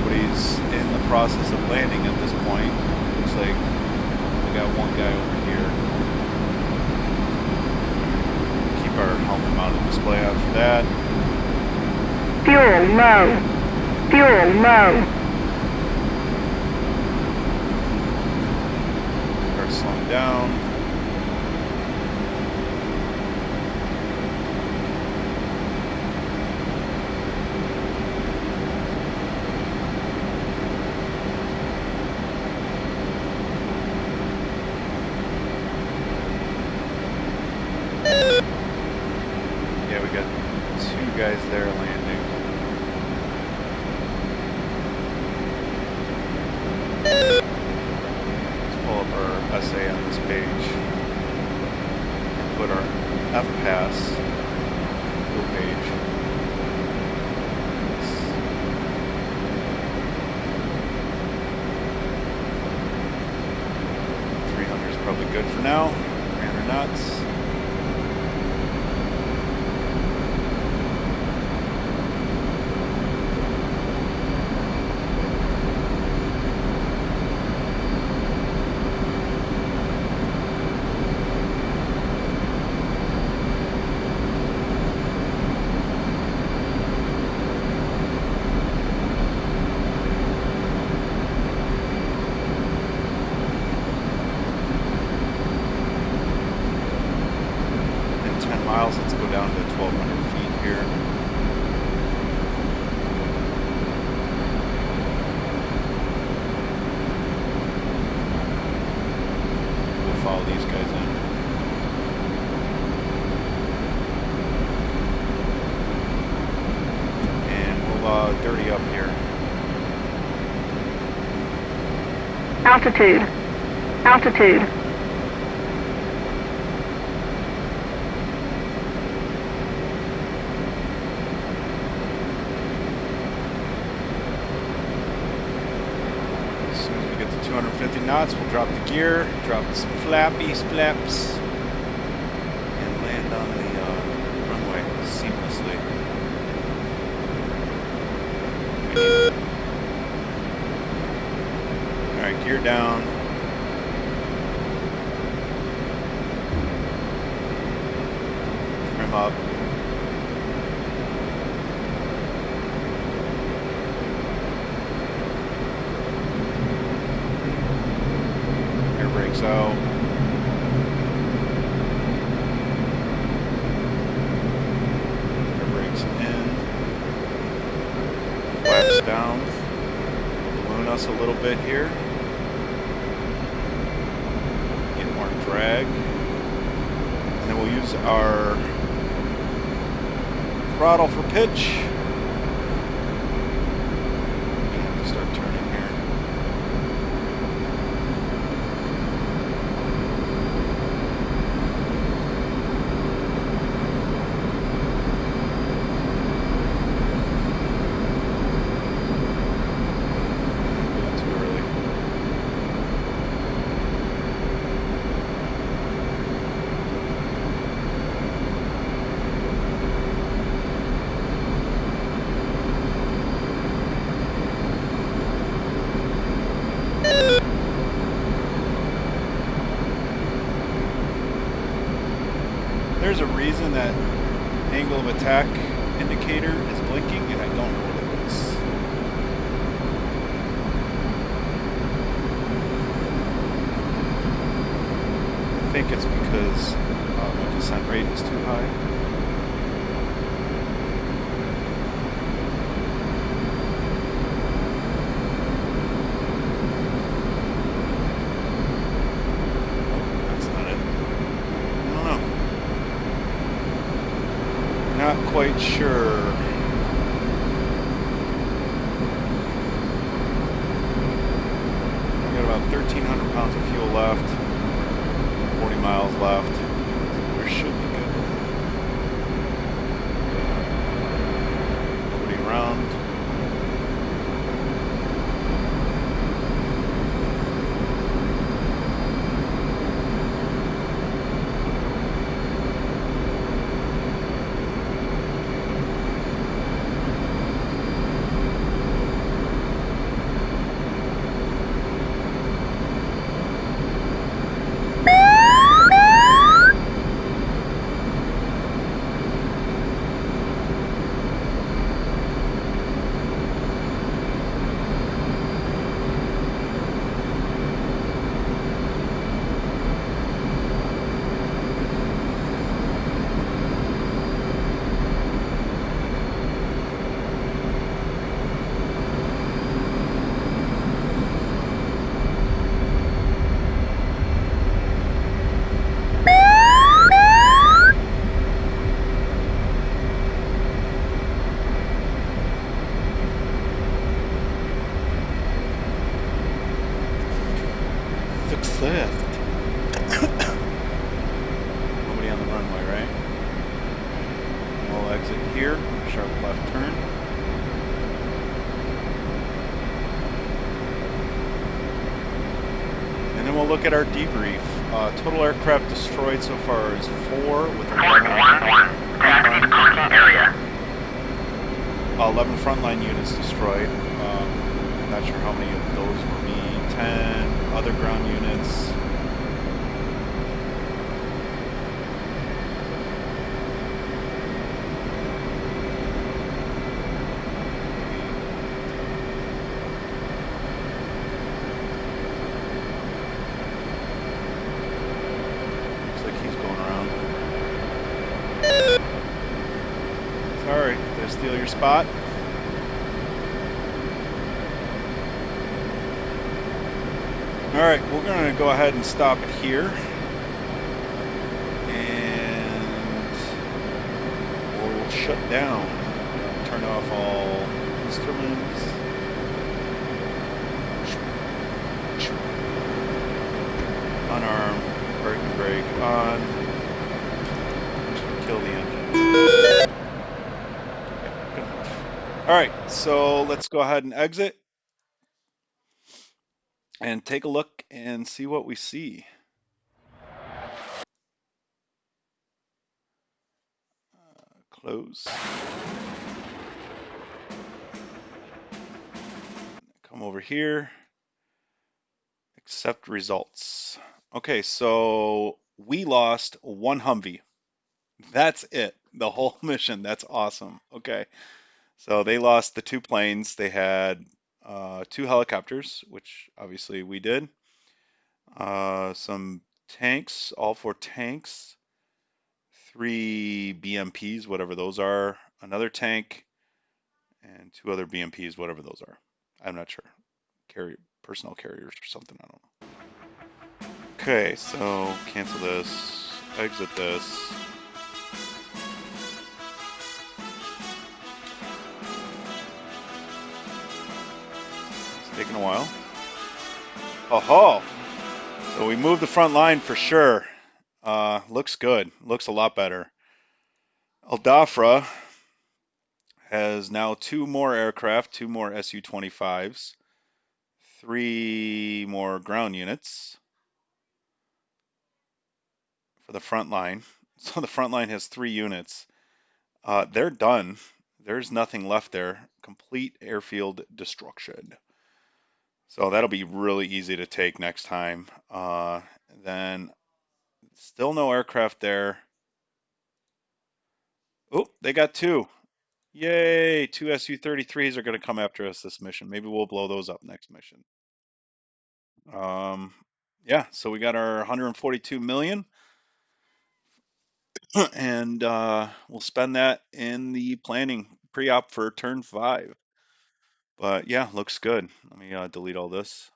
[SPEAKER 3] Nobody's in the process of landing at this point. Looks like we got one guy over here. Keep our helmet mounted display after that.
[SPEAKER 2] Fuel low. Fuel low.
[SPEAKER 3] Start slowing down. Yeah, we got two guys there landing. Let's pull up our SA on this page. Put our FPass fuel page. 300 is probably good for now. 300 knots. Miles, let's go down to 1,200 feet here. We'll follow these guys in. And we'll dirty up here.
[SPEAKER 2] Altitude. Altitude.
[SPEAKER 3] As soon as we get to 250 knots, we'll drop the gear, drop some flappy flaps, and land on the runway seamlessly. Alright, gear down. Trim up. Air brakes out. Air brakes in. Flaps down. Balloon us a little bit here. Get more drag. And then we'll use our throttle for pitch. Start turning here. Too early. There's a reason that angle of attack indicator is blinking, and I don't know what it is. I think it's because my descent rate is too high. That's not it. I don't know. Not quite sure. I got about 1,300 pounds of fuel left. 40 miles left. We should be good. lift. Nobody on the runway, right? We'll exit here, sharp left turn. And then we'll look at our debrief. Total aircraft destroyed so far is 4 with 11
[SPEAKER 2] Taxi to parking area.
[SPEAKER 3] 11 frontline units destroyed. Not sure how many of those were me. 10 other ground units. Looks like he's going around. Sorry, did I steal your spot? All right, we're going to go ahead and stop it here. And we'll shut down. Turn off all instruments. Unarm, brake and brake on. Kill the engine. Yeah, good enough. All right, so let's go ahead and exit and take a look and see what we see. Close. Come over here. Accept results. Okay, so we lost 1 Humvee. That's it. The whole mission. That's awesome. Okay. So they lost the 2 planes. They had 2 helicopters, which obviously we did. Some tanks, all 4 tanks. 3 BMPs, whatever those are. Another tank, and 2 other BMPs, whatever those are. I'm not sure. Personnel carriers or something. I don't know. Okay, so cancel this. Exit this. It's taking a while. Oh, so we moved the front line for sure. Looks good. Looks a lot better. Al Dhafra has now 2 more aircraft, 2 more Su-25s, 3 more ground units for the front line. So the front line has 3 units. They're done. There's nothing left there. Complete airfield destruction. So that'll be really easy to take next time. Then still no aircraft there. Oh, they got 2. Yay, 2 Su-33s are going to come after us this mission. Maybe we'll blow those up next mission. Yeah, so we got our 142 million. And we'll spend that in the planning pre-op for turn 5. But yeah, looks good. Let me delete all this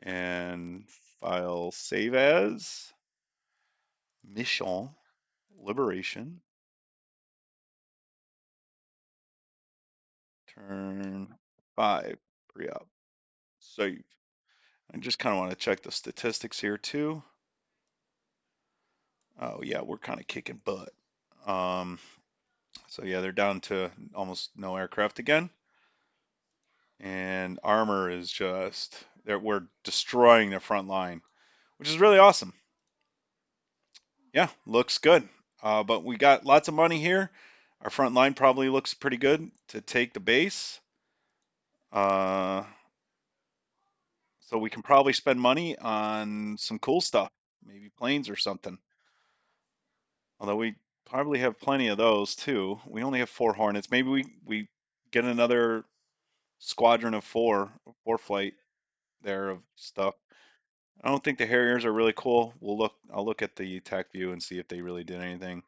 [SPEAKER 3] and file save as mission liberation turn 5 pre-op save. I just kind of want to check the statistics here too. Oh yeah, we're kind of kicking butt. So yeah, they're down to almost no aircraft again. And armor is just, we're destroying their front line, which is really awesome. Yeah, looks good. But we got lots of money here. Our front line probably looks pretty good to take the base. So we can probably spend money on some cool stuff, maybe planes or something. Although we probably have plenty of those too. We only have 4 Hornets. Maybe we get another squadron of 4 flight there of stuff. I don't think the Harriers are really cool. I'll look at the attack view and see if they really did anything.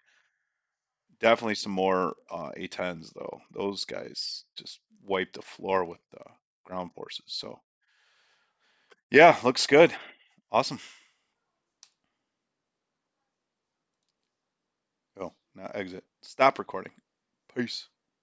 [SPEAKER 3] Definitely some more A-10s though. Those guys just wiped the floor with the ground forces. So yeah, looks good. Awesome. Oh, now exit. Stop recording. Peace.